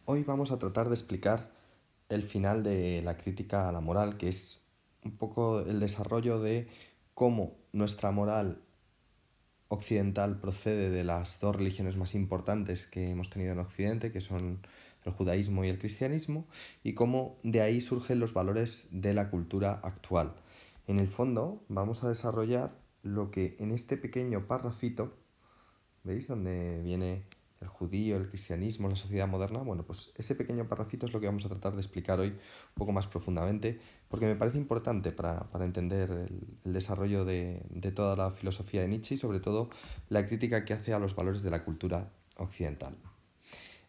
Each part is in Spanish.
Hoy vamos a tratar de explicar el final de la crítica a la moral, que es un poco el desarrollo de cómo nuestra moral occidental procede de las dos religiones más importantes que hemos tenido en Occidente, que son el judaísmo y el cristianismo, y cómo de ahí surgen los valores de la cultura actual. En el fondo, vamos a desarrollar lo que en este pequeño parrafito, ¿veis? Donde viene el judío, el cristianismo, la sociedad moderna. Bueno, pues ese pequeño parrafito es lo que vamos a tratar de explicar hoy un poco más profundamente, porque me parece importante para entender el desarrollo de toda la filosofía de Nietzsche y sobre todo la crítica que hace a los valores de la cultura occidental.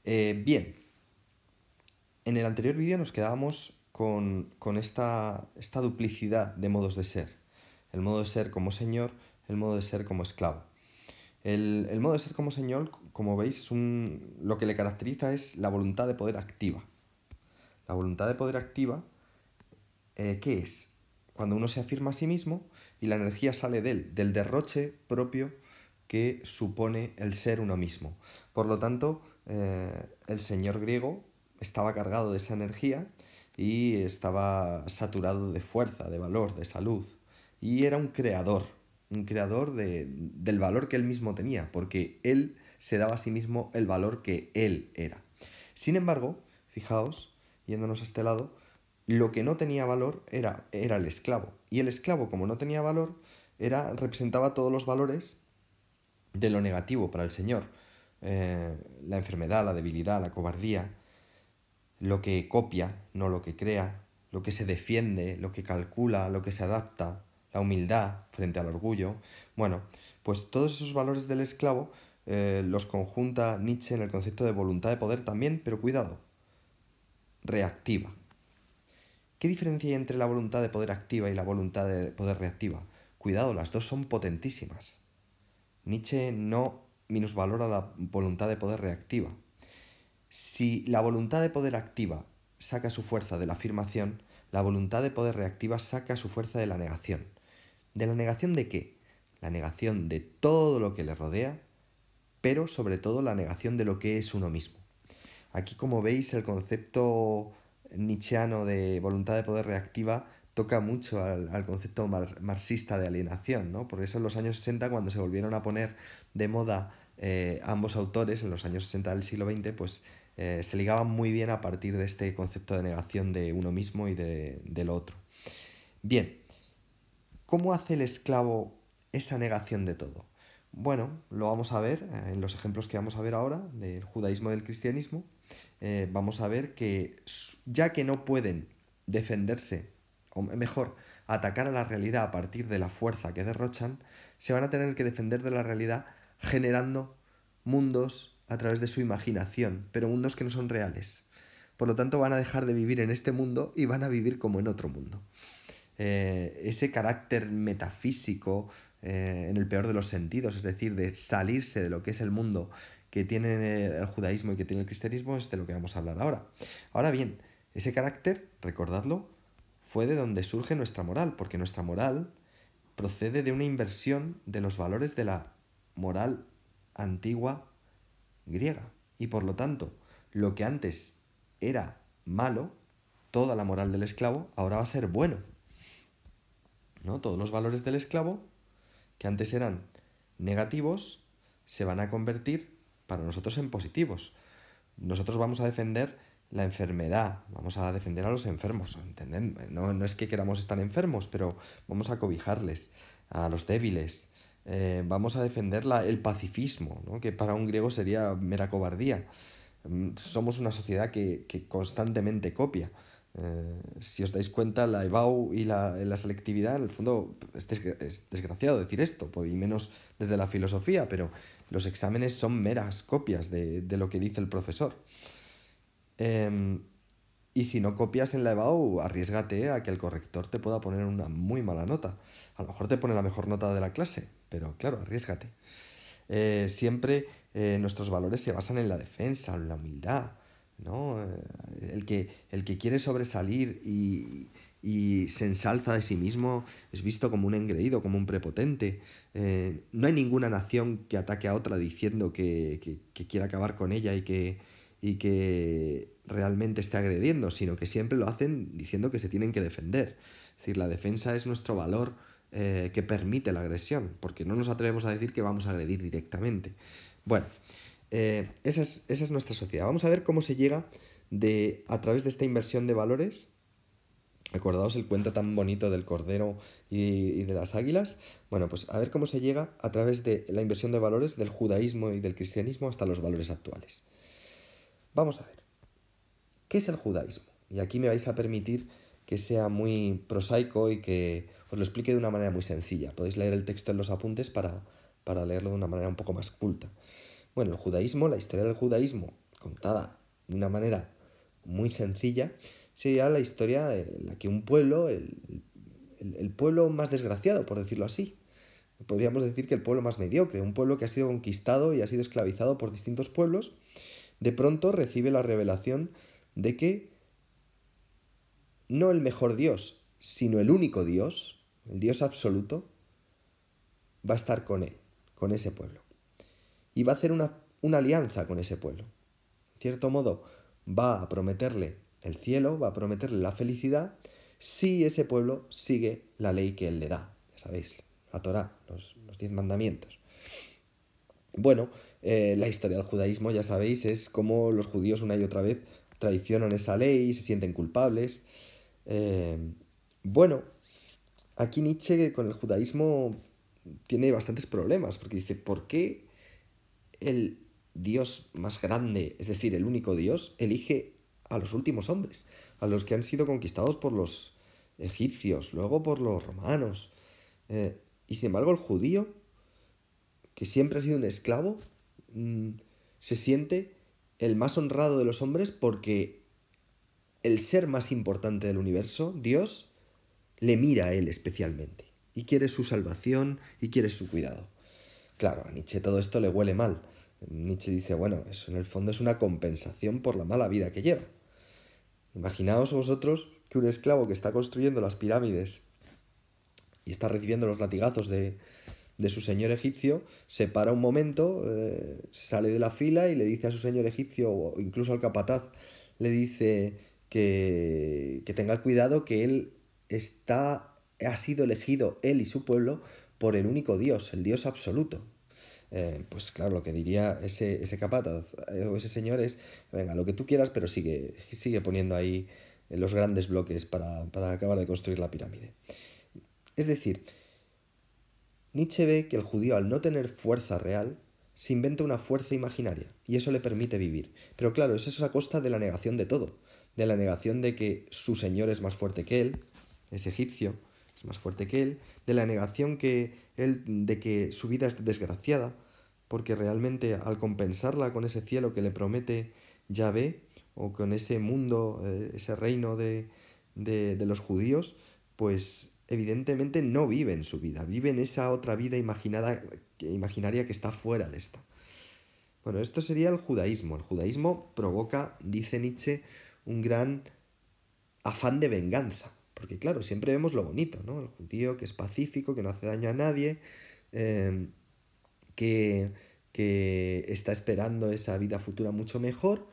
Bien, en el anterior vídeo nos quedábamos con esta duplicidad de modos de ser. El modo de ser como señor, el modo de ser como esclavo. El modo de ser como señor, como veis, lo que le caracteriza es la voluntad de poder activa. La voluntad de poder activa, ¿qué es? Cuando uno se afirma a sí mismo y la energía sale de él, del derroche propio que supone el ser uno mismo. Por lo tanto, el señor griego estaba cargado de esa energía y estaba saturado de fuerza, de valor, de salud. Y era un creador del valor que él mismo tenía, porque él se daba a sí mismo el valor que él era. Sin embargo, fijaos, yéndonos a este lado, lo que no tenía valor era el esclavo. Y el esclavo, como no tenía valor, representaba todos los valores de lo negativo para el Señor. La enfermedad, la debilidad, la cobardía, lo que copia, no lo que crea, lo que se defiende, lo que calcula, lo que se adapta, la humildad frente al orgullo. Bueno, pues todos esos valores del esclavo los conjunta Nietzsche en el concepto de voluntad de poder también, pero cuidado, reactiva. ¿Qué diferencia hay entre la voluntad de poder activa y la voluntad de poder reactiva? Cuidado, las dos son potentísimas. Nietzsche no minusvalora la voluntad de poder reactiva. Si la voluntad de poder activa saca su fuerza de la afirmación, la voluntad de poder reactiva saca su fuerza de la negación. ¿De la negación de qué? La negación de todo lo que le rodea, pero sobre todo la negación de lo que es uno mismo. Aquí, como veis, el concepto nietzscheano de voluntad de poder reactiva toca mucho al concepto marxista de alienación, ¿no? Por eso en los años 60, cuando se volvieron a poner de moda ambos autores, en los años 60 del siglo XX, pues se ligaban muy bien a partir de este concepto de negación de uno mismo y del otro. Bien, ¿cómo hace el esclavo esa negación de todo? Bueno, lo vamos a ver en los ejemplos que vamos a ver ahora del judaísmo y del cristianismo. Vamos a ver que ya que no pueden defenderse, o mejor, atacar a la realidad a partir de la fuerza que derrochan, se van a tener que defender de la realidad generando mundos a través de su imaginación, pero mundos que no son reales. Por lo tanto, van a dejar de vivir en este mundo y van a vivir como en otro mundo. Ese carácter metafísico, en el peor de los sentidos, es decir, de salirse de lo que es el mundo que tiene el judaísmo y que tiene el cristianismo, es de lo que vamos a hablar ahora. Ahora bien, ese carácter, recordadlo, fue de donde surge nuestra moral, porque nuestra moral procede de una inversión de los valores de la moral antigua griega. Y por lo tanto, lo que antes era malo, toda la moral del esclavo, ahora va a ser bueno. ¿No? Todos los valores del esclavo, que antes eran negativos, se van a convertir para nosotros en positivos. Nosotros vamos a defender la enfermedad, vamos a defender a los enfermos, ¿entended? No es que queramos estar enfermos, pero vamos a cobijarles, a los débiles. Vamos a defender el pacifismo, ¿no? Que para un griego sería mera cobardía. Somos una sociedad que constantemente copia. Si os dais cuenta, la EBAU y la selectividad, en el fondo, es desgraciado decir esto, y menos desde la filosofía, pero los exámenes son meras copias de lo que dice el profesor. Eh, y si no copias en la EBAU, arriesgate a que el corrector te pueda poner una muy mala nota. A lo mejor te pone la mejor nota de la clase, pero claro, arriesgate. Siempre nuestros valores se basan en la defensa, en la humildad, ¿no? El que quiere sobresalir y se ensalza de sí mismo es visto como un engreído, como un prepotente. No hay ninguna nación que ataque a otra diciendo que quiere acabar con ella y y que realmente esté agrediendo, sino que siempre lo hacen diciendo que se tienen que defender. Es decir, la defensa es nuestro valor que permite la agresión, porque no nos atrevemos a decir que vamos a agredir directamente. Bueno, esa es nuestra sociedad. Vamos a ver cómo se llega a través de esta inversión de valores. Acordaos el cuento tan bonito del cordero y de las águilas. Bueno, pues a ver cómo se llega a través de la inversión de valores del judaísmo y del cristianismo hasta los valores actuales. Vamos a ver, ¿qué es el judaísmo? Y aquí me vais a permitir que sea muy prosaico y que os lo explique de una manera muy sencilla. Podéis leer el texto en los apuntes para leerlo de una manera un poco más culta. Bueno, el judaísmo, la historia del judaísmo, contada de una manera muy sencilla, sería la historia de la que un pueblo, el pueblo más desgraciado, por decirlo así, podríamos decir que el pueblo más mediocre, un pueblo que ha sido conquistado y ha sido esclavizado por distintos pueblos, de pronto recibe la revelación de que no el mejor Dios, sino el único Dios, el Dios absoluto, va a estar con él, con ese pueblo. Y va a hacer una alianza con ese pueblo. En cierto modo, va a prometerle el cielo, va a prometerle la felicidad, si ese pueblo sigue la ley que él le da. Ya sabéis, la Torá, los 10 mandamientos. Bueno, la historia del judaísmo, ya sabéis, es como los judíos una y otra vez traicionan esa ley, se sienten culpables. Eh, bueno, aquí Nietzsche con el judaísmo tiene bastantes problemas, porque dice, ¿por qué el Dios más grande, es decir, el único Dios, elige a los últimos hombres, a los que han sido conquistados por los egipcios, luego por los romanos? Y sin embargo el judío, que siempre ha sido un esclavo, se siente el más honrado de los hombres porque el ser más importante del universo, Dios, le mira a él especialmente y quiere su salvación y quiere su cuidado. Claro, a Nietzsche todo esto le huele mal. Nietzsche dice, bueno, eso en el fondo es una compensación por la mala vida que lleva. Imaginaos vosotros que un esclavo que está construyendo las pirámides y está recibiendo los latigazos de su señor egipcio, se para un momento, sale de la fila y le dice a su señor egipcio, o incluso al capataz, le dice que tenga cuidado, que ha sido elegido, él y su pueblo, por el único Dios, el Dios absoluto. Pues claro, lo que diría ese capataz o ese señor es, venga, lo que tú quieras, pero sigue poniendo ahí los grandes bloques para acabar de construir la pirámide. Es decir, Nietzsche ve que el judío, al no tener fuerza real, se inventa una fuerza imaginaria y eso le permite vivir. Pero claro, eso es a costa de la negación de todo, de la negación de que su señor es más fuerte que él, es egipcio, es más fuerte que él, de la negación de que su vida es desgraciada, porque realmente al compensarla con ese cielo que le promete Yahvé, o con ese mundo, ese reino de los judíos, pues evidentemente no viven su vida, viven esa otra vida imaginaria que está fuera de esta. Bueno, esto sería el judaísmo. El judaísmo provoca, dice Nietzsche, un gran afán de venganza. Porque claro, siempre vemos lo bonito, ¿no? El judío que es pacífico, que no hace daño a nadie, eh, que, que está esperando esa vida futura mucho mejor,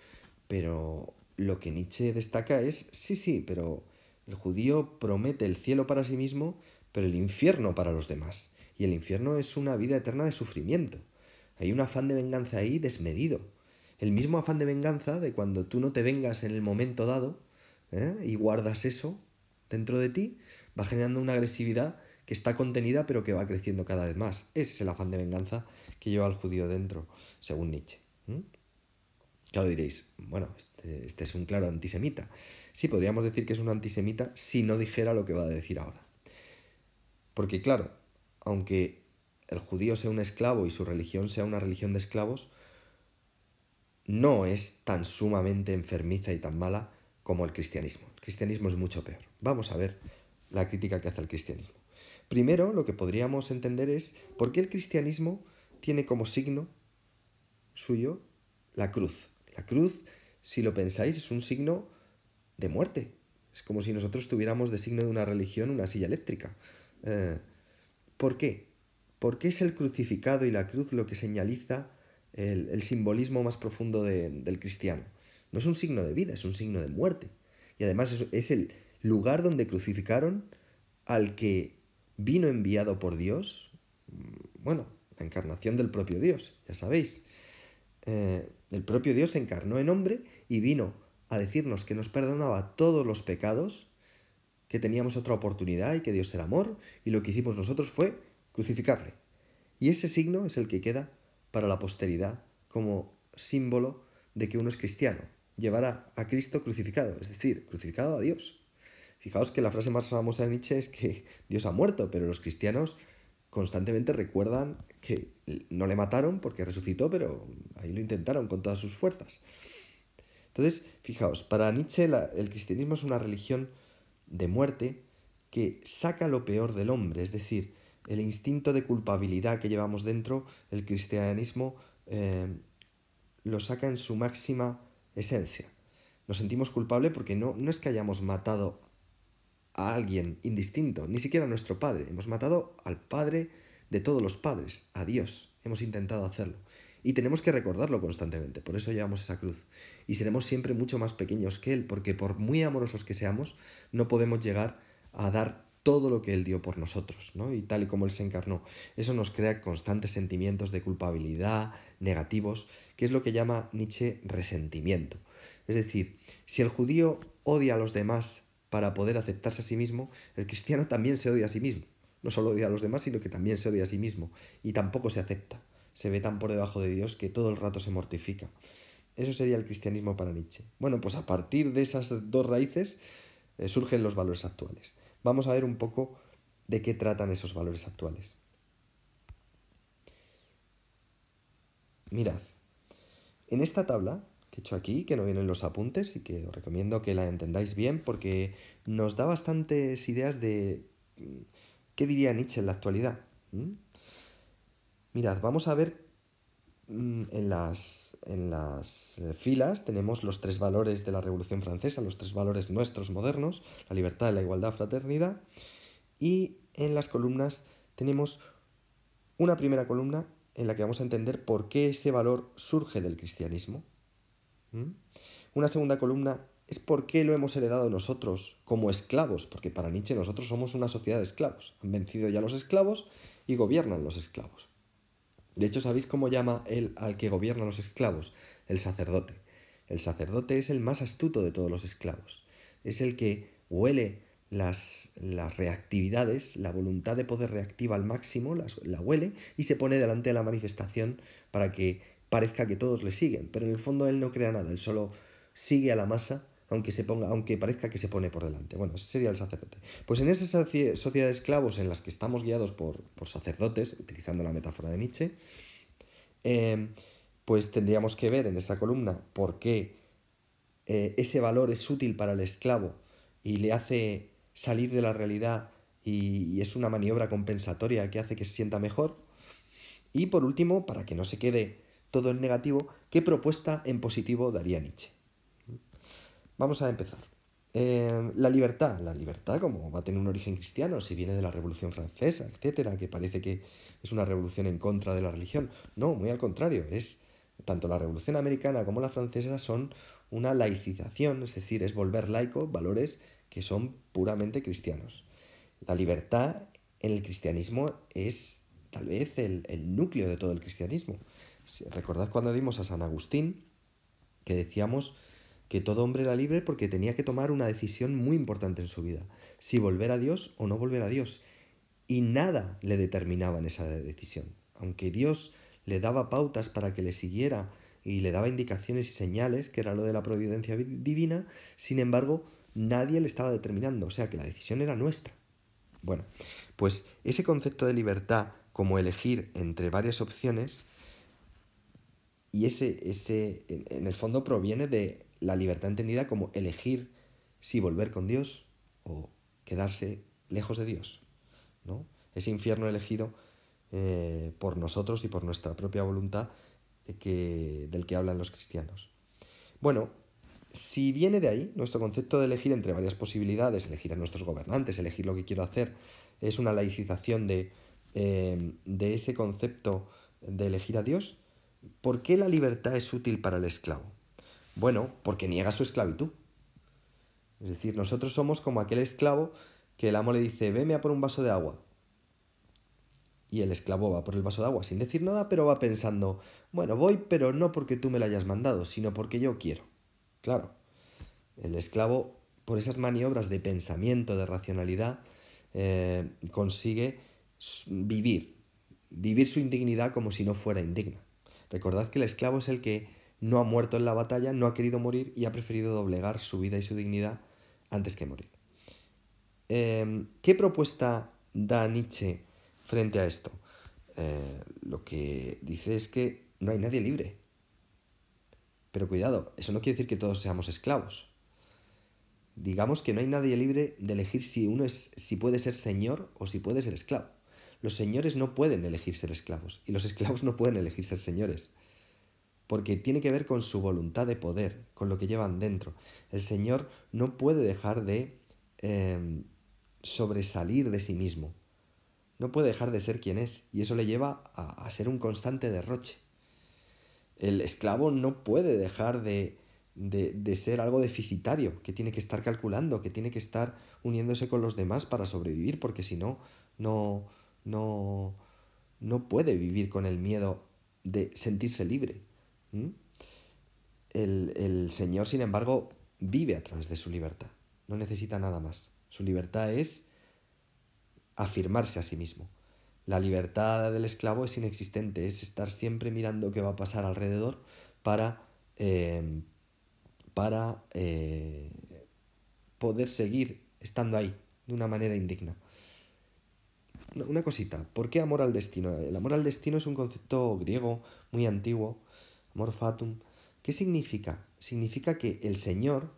pero lo que Nietzsche destaca es, sí, pero el judío promete el cielo para sí mismo, pero el infierno para los demás. Y el infierno es una vida eterna de sufrimiento. Hay un afán de venganza ahí desmedido. El mismo afán de venganza de cuando tú no te vengas en el momento dado, y guardas eso dentro de ti, va generando una agresividad que está contenida pero que va creciendo cada vez más. Ese es el afán de venganza que lleva al judío dentro, según Nietzsche. Claro, diréis, bueno, este es un claro antisemita. Sí, podríamos decir que es un antisemita si no dijera lo que va a decir ahora. Porque claro, aunque el judío sea un esclavo y su religión sea una religión de esclavos, no es tan sumamente enfermiza y tan mala como el cristianismo. El cristianismo es mucho peor. Vamos a ver la crítica que hace al cristianismo. Primero, lo que podríamos entender es por qué el cristianismo tiene como signo suyo la cruz. La cruz, si lo pensáis, es un signo de muerte. Es como si nosotros tuviéramos de signo de una religión una silla eléctrica. ¿Por qué? Porque es el crucificado y la cruz lo que señaliza el simbolismo más profundo del cristiano. No es un signo de vida, es un signo de muerte. Y además es el lugar donde crucificaron al que vino enviado por Dios, bueno, la encarnación del propio Dios, ya sabéis. El propio Dios se encarnó en hombre y vino a decirnos que nos perdonaba todos los pecados, que teníamos otra oportunidad y que Dios era amor, y lo que hicimos nosotros fue crucificarle. Y ese signo es el que queda para la posteridad como símbolo de que uno es cristiano, llevar a Cristo crucificado, es decir, crucificado a Dios. Fijaos que la frase más famosa de Nietzsche es que Dios ha muerto, pero los cristianos constantemente recuerdan que no le mataron porque resucitó, pero ahí lo intentaron con todas sus fuerzas. Entonces, fijaos, para Nietzsche el cristianismo es una religión de muerte que saca lo peor del hombre, es decir, el instinto de culpabilidad que llevamos dentro, el cristianismo lo saca en su máxima esencia. Nos sentimos culpables porque no es que hayamos matado a alguien indistinto, ni siquiera a nuestro padre. Hemos matado al padre de todos los padres, a Dios. Hemos intentado hacerlo. Y tenemos que recordarlo constantemente, por eso llevamos esa cruz. Y seremos siempre mucho más pequeños que Él, porque por muy amorosos que seamos, no podemos llegar a dar todo lo que Él dio por nosotros, ¿no? Y tal y como Él se encarnó. Eso nos crea constantes sentimientos de culpabilidad, negativos, que es lo que llama Nietzsche resentimiento. Es decir, si el judío odia a los demás para poder aceptarse a sí mismo, el cristiano también se odia a sí mismo. No solo odia a los demás, sino que también se odia a sí mismo. Y tampoco se acepta. Se ve tan por debajo de Dios que todo el rato se mortifica. Eso sería el cristianismo para Nietzsche. Bueno, pues a partir de esas dos raíces surgen los valores actuales. Vamos a ver un poco de qué tratan esos valores actuales. Mirad, en esta tabla que he hecho aquí, que no vienen los apuntes y que os recomiendo que la entendáis bien porque nos da bastantes ideas de qué diría Nietzsche en la actualidad. Mirad, vamos a ver en las filas tenemos los tres valores de la Revolución Francesa, los tres valores nuestros modernos, la libertad, la igualdad, fraternidad, y en las columnas tenemos una primera columna en la que vamos a entender por qué ese valor surge del cristianismo. Una segunda columna es por qué lo hemos heredado nosotros como esclavos, porque para Nietzsche nosotros somos una sociedad de esclavos. Han vencido ya los esclavos y gobiernan los esclavos. De hecho, ¿sabéis cómo llama él al que gobierna los esclavos? El sacerdote. El sacerdote es el más astuto de todos los esclavos. Es el que huele las reactividades, la voluntad de poder reactiva al máximo, la huele y se pone delante de la manifestación para que parezca que todos le siguen. Pero en el fondo él no crea nada, él solo sigue a la masa aunque parezca que se pone por delante. Bueno, ese sería el sacerdote. Pues en esa sociedad de esclavos en las que estamos guiados por sacerdotes, utilizando la metáfora de Nietzsche, pues tendríamos que ver en esa columna por qué ese valor es útil para el esclavo y le hace salir de la realidad y es una maniobra compensatoria que hace que se sienta mejor. Y por último, para que no se quede todo en negativo, ¿qué propuesta en positivo daría Nietzsche? Vamos a empezar. La libertad, como va a tener un origen cristiano, si viene de la Revolución Francesa, etcétera, que parece que es una revolución en contra de la religión. No, muy al contrario, es tanto la Revolución Americana como la francesa son una laicización, es decir, es volver laico valores que son puramente cristianos. La libertad en el cristianismo es tal vez el núcleo de todo el cristianismo. Si recordad cuando dimos a San Agustín, que decíamos que todo hombre era libre porque tenía que tomar una decisión muy importante en su vida, si volver a Dios o no volver a Dios. Y nada le determinaba en esa decisión. Aunque Dios le daba pautas para que le siguiera y le daba indicaciones y señales, que era lo de la providencia divina, sin embargo, nadie le estaba determinando, o sea que la decisión era nuestra. Bueno, pues ese concepto de libertad como elegir entre varias opciones, y ese en el fondo proviene de la libertad entendida como elegir si volver con Dios o quedarse lejos de Dios, ¿no? Ese infierno elegido por nosotros y por nuestra propia voluntad del que hablan los cristianos. Bueno, si viene de ahí, nuestro concepto de elegir entre varias posibilidades, elegir a nuestros gobernantes, elegir lo que quiero hacer, es una laicización de ese concepto de elegir a Dios, ¿por qué la libertad es útil para el esclavo? Bueno, porque niega su esclavitud. Es decir, nosotros somos como aquel esclavo que el amo le dice, veme a por un vaso de agua. Y el esclavo va por el vaso de agua sin decir nada, pero va pensando, bueno, voy, pero no porque tú me lo hayas mandado, sino porque yo quiero. Claro, el esclavo, por esas maniobras de pensamiento, de racionalidad, consigue vivir su indignidad como si no fuera indigna. Recordad que el esclavo es el que no ha muerto en la batalla, no ha querido morir y ha preferido doblegar su vida y su dignidad antes que morir. ¿Qué propuesta da Nietzsche frente a esto? Lo que dice es que no hay nadie libre. Pero cuidado, eso no quiere decir que todos seamos esclavos. Digamos que no hay nadie libre de elegir si puede ser señor o si puede ser esclavo. Los señores no pueden elegir ser esclavos y los esclavos no pueden elegir ser señores, porque tiene que ver con su voluntad de poder, con lo que llevan dentro. El señor no puede dejar de sobresalir de sí mismo, no puede dejar de ser quien es, y eso le lleva a ser un constante derroche. El esclavo no puede dejar de ser algo deficitario, que tiene que estar calculando, que tiene que estar uniéndose con los demás para sobrevivir, porque si no, no, no, no puede vivir con el miedo de sentirse libre. ¿Mm? El Señor, sin embargo, vive a través de su libertad, no necesita nada más. Su libertad es afirmarse a sí mismo. La libertad del esclavo es inexistente, es estar siempre mirando qué va a pasar alrededor para, eh, para poder seguir estando ahí de una manera indigna. Una cosita, ¿por qué amor al destino? El amor al destino es un concepto griego muy antiguo, amor fatum. ¿Qué significa? Significa que el Señor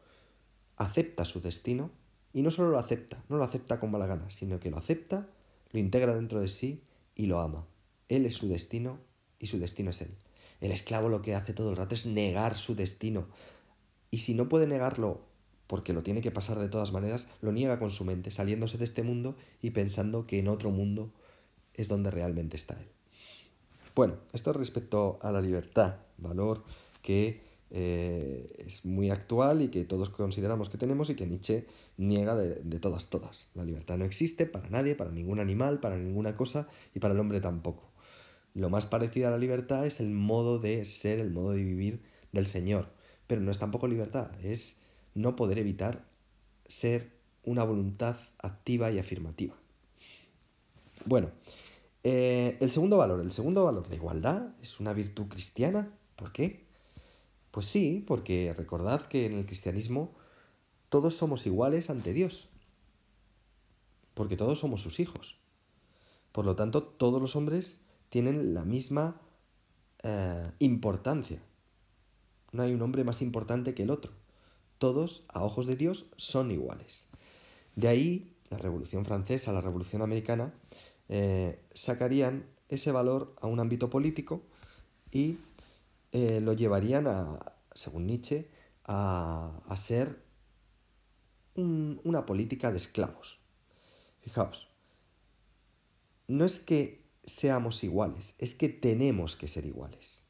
acepta su destino y no solo lo acepta, no lo acepta con mala gana, sino que lo acepta, lo integra dentro de sí y lo ama. Él es su destino y su destino es él. El esclavo lo que hace todo el rato es negar su destino. Y si no puede negarlo porque lo tiene que pasar de todas maneras, lo niega con su mente, saliéndose de este mundo y pensando que en otro mundo es donde realmente está él. Bueno, esto respecto a la libertad, valor que es muy actual y que todos consideramos que tenemos y que Nietzsche niega de todas. La libertad no existe para nadie, para ningún animal, para ninguna cosa y para el hombre tampoco. Lo más parecido a la libertad es el modo de ser, el modo de vivir del Señor. Pero no es tampoco libertad, es no poder evitar ser una voluntad activa y afirmativa. Bueno, el segundo valor, la igualdad, es una virtud cristiana. ¿Por qué? Pues sí, porque recordad que en el cristianismo todos somos iguales ante Dios, porque todos somos sus hijos. Por lo tanto, todos los hombres tienen la misma importancia. No hay un hombre más importante que el otro. Todos, a ojos de Dios, son iguales. De ahí, la Revolución Francesa, la Revolución Americana, sacarían ese valor a un ámbito político y lo llevarían según Nietzsche, a ser una política de esclavos. Fijaos, no es que seamos iguales, es que tenemos que ser iguales.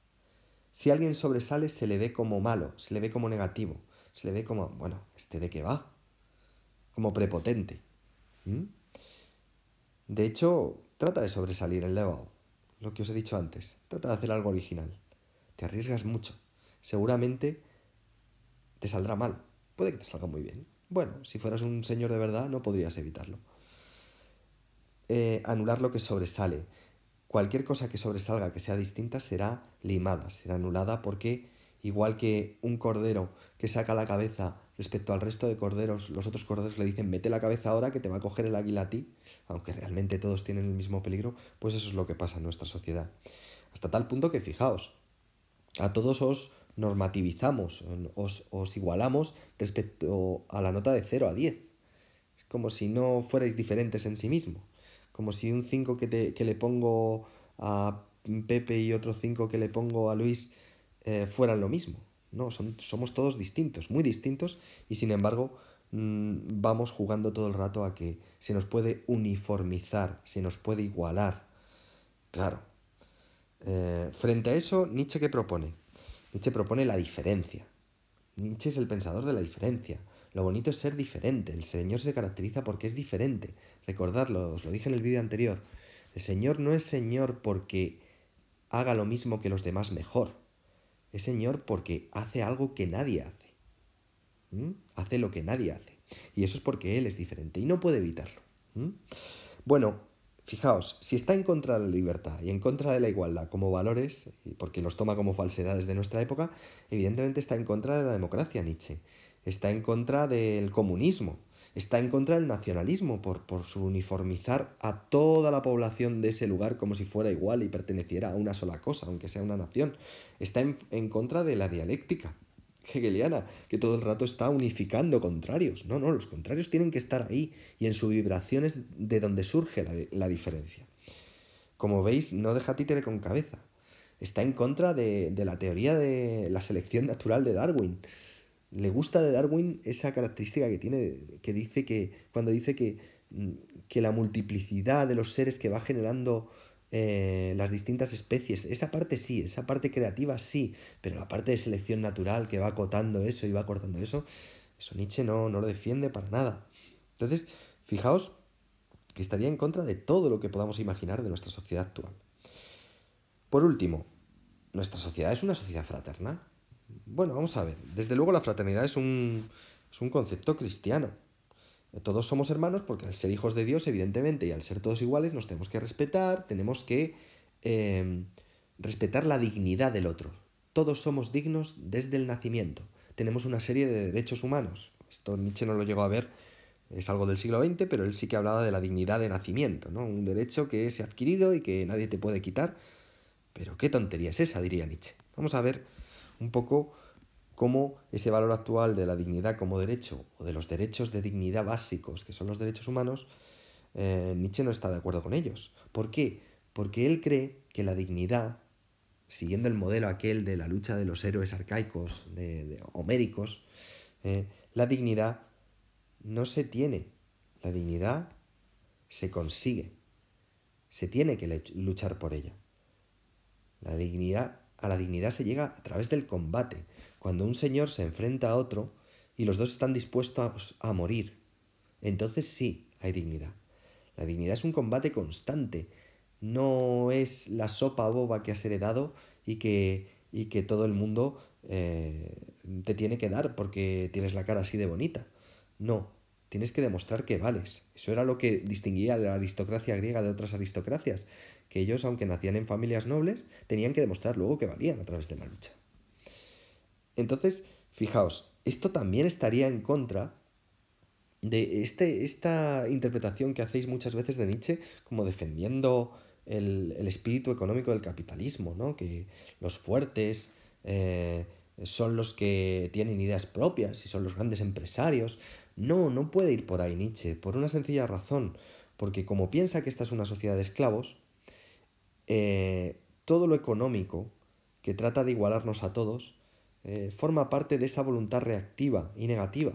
Si alguien sobresale, se le ve como malo, se le ve como negativo, se le ve como, bueno, ¿este de qué va? Como prepotente. ¿Mm? De hecho, trata de sobresalir en Levao, lo que os he dicho antes. Trata de hacer algo original. Te arriesgas mucho. Seguramente te saldrá mal. Puede que te salga muy bien. Bueno, si fueras un señor de verdad, no podrías evitarlo. Anular lo que sobresale. Cualquier cosa que sobresalga, que sea distinta, será limada, será anulada porque igual que un cordero que saca la cabeza respecto al resto de corderos, los otros corderos le dicen mete la cabeza ahora que te va a coger el águila a ti, aunque realmente todos tienen el mismo peligro, pues eso es lo que pasa en nuestra sociedad. Hasta tal punto que fijaos, a todos os normativizamos, os igualamos respecto a la nota de 0 a 10. Es como si no fuerais diferentes en sí mismo. Como si un 5 que le pongo a Pepe y otro 5 que le pongo a Luis fueran lo mismo. No, somos todos distintos, muy distintos, y sin embargo vamos jugando todo el rato a que se nos puede uniformizar, se nos puede igualar. Claro. Frente a eso, ¿Nietzsche qué propone? Nietzsche propone la diferencia. Nietzsche es el pensador de la diferencia. Lo bonito es ser diferente. El Señor se caracteriza porque es diferente. Recordadlo, os lo dije en el vídeo anterior. El Señor no es Señor porque haga lo mismo que los demás mejor. Es Señor porque hace algo que nadie hace. Hace lo que nadie hace. Y eso es porque Él es diferente y no puede evitarlo. Bueno, fijaos, si está en contra de la libertad y en contra de la igualdad como valores, porque los toma como falsedades de nuestra época, evidentemente está en contra de la democracia, Nietzsche. Está en contra del comunismo. Está en contra del nacionalismo por su uniformizar a toda la población de ese lugar como si fuera igual y perteneciera a una sola cosa, aunque sea una nación. Está en contra de la dialéctica hegeliana, que todo el rato está unificando contrarios. No, los contrarios tienen que estar ahí y en su vibración es de donde surge la diferencia. Como veis, no deja títere con cabeza. Está en contra de la teoría de la selección natural de Darwin. Le gusta de Darwin esa característica que tiene, que dice que, cuando dice que la multiplicidad de los seres que va generando las distintas especies, esa parte sí, esa parte creativa sí, pero la parte de selección natural que va acotando eso y va cortando eso Nietzsche no lo defiende para nada. Entonces, fijaos que estaría en contra de todo lo que podamos imaginar de nuestra sociedad actual. Por último, ¿nuestra sociedad es una sociedad fraterna? Bueno, vamos a ver. Desde luego la fraternidad es un concepto cristiano. Todos somos hermanos porque al ser hijos de Dios, evidentemente, y al ser todos iguales, nos tenemos que respetar, tenemos que respetar la dignidad del otro. Todos somos dignos desde el nacimiento. Tenemos una serie de derechos humanos. Esto Nietzsche no lo llegó a ver, es algo del siglo XX, pero él sí que hablaba de la dignidad de nacimiento, ¿no? Un derecho que es adquirido y que nadie te puede quitar. Pero qué tontería es esa, diría Nietzsche. Vamos a ver un poco cómo ese valor actual de la dignidad como derecho o de los derechos de dignidad básicos, que son los derechos humanos, Nietzsche no está de acuerdo con ellos. ¿Por qué? Porque él cree que la dignidad, siguiendo el modelo aquel de la lucha de los héroes arcaicos, de homéricos, la dignidad no se tiene, la dignidad se consigue, se tiene que luchar por ella. A la dignidad se llega a través del combate, cuando un señor se enfrenta a otro y los dos están dispuestos a morir. Entonces sí, hay dignidad. La dignidad es un combate constante, no es la sopa boba que has heredado y que todo el mundo te tiene que dar porque tienes la cara así de bonita. No, tienes que demostrar que vales. Eso era lo que distinguía a la aristocracia griega de otras aristocracias, que ellos, aunque nacían en familias nobles, tenían que demostrar luego que valían a través de la lucha. Entonces, fijaos, esto también estaría en contra de esta interpretación que hacéis muchas veces de Nietzsche como defendiendo el espíritu económico del capitalismo, ¿no? Que los fuertes son los que tienen ideas propias y son los grandes empresarios. No puede ir por ahí Nietzsche, por una sencilla razón, porque como piensa que esta es una sociedad de esclavos, todo lo económico que trata de igualarnos a todos forma parte de esa voluntad reactiva y negativa.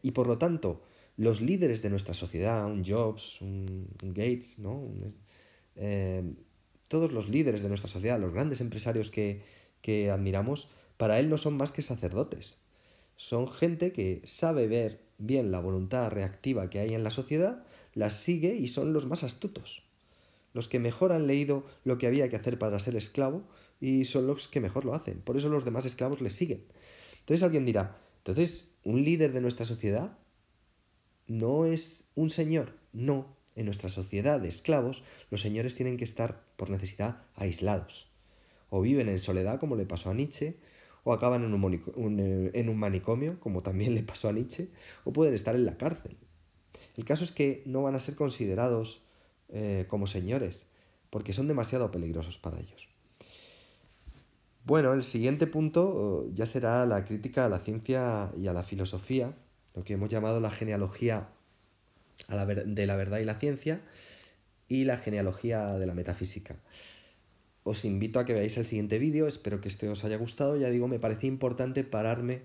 Y por lo tanto, los líderes de nuestra sociedad, un Jobs, un Gates, ¿no? Eh, todos los líderes de nuestra sociedad, los grandes empresarios que admiramos, para él no son más que sacerdotes. Son gente que sabe ver bien la voluntad reactiva que hay en la sociedad, la sigue y son los más astutos. Los que mejor han leído lo que había que hacer para ser esclavo y son los que mejor lo hacen. Por eso los demás esclavos les siguen. Entonces alguien dirá, entonces, ¿un líder de nuestra sociedad no es un señor? No. En nuestra sociedad de esclavos, los señores tienen que estar, por necesidad, aislados. O viven en soledad, como le pasó a Nietzsche, o acaban en un manicomio, como también le pasó a Nietzsche, o pueden estar en la cárcel. El caso es que no van a ser considerados como señores, porque son demasiado peligrosos para ellos. Bueno, el siguiente punto ya será la crítica a la ciencia y a la filosofía, lo que hemos llamado la genealogía de la verdad y la ciencia y la genealogía de la metafísica. Os invito a que veáis el siguiente vídeo, espero que este os haya gustado. Ya digo, me parecía importante pararme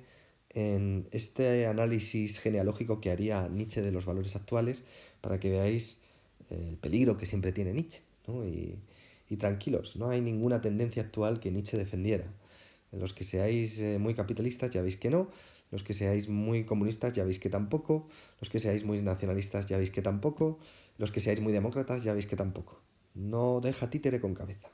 en este análisis genealógico que haría Nietzsche de los valores actuales para que veáis el peligro que siempre tiene Nietzsche, ¿no? Y tranquilos, no hay ninguna tendencia actual que Nietzsche defendiera. Los que seáis muy capitalistas ya veis que no, los que seáis muy comunistas ya veis que tampoco, los que seáis muy nacionalistas ya veis que tampoco, los que seáis muy demócratas ya veis que tampoco. No deja títere con cabeza.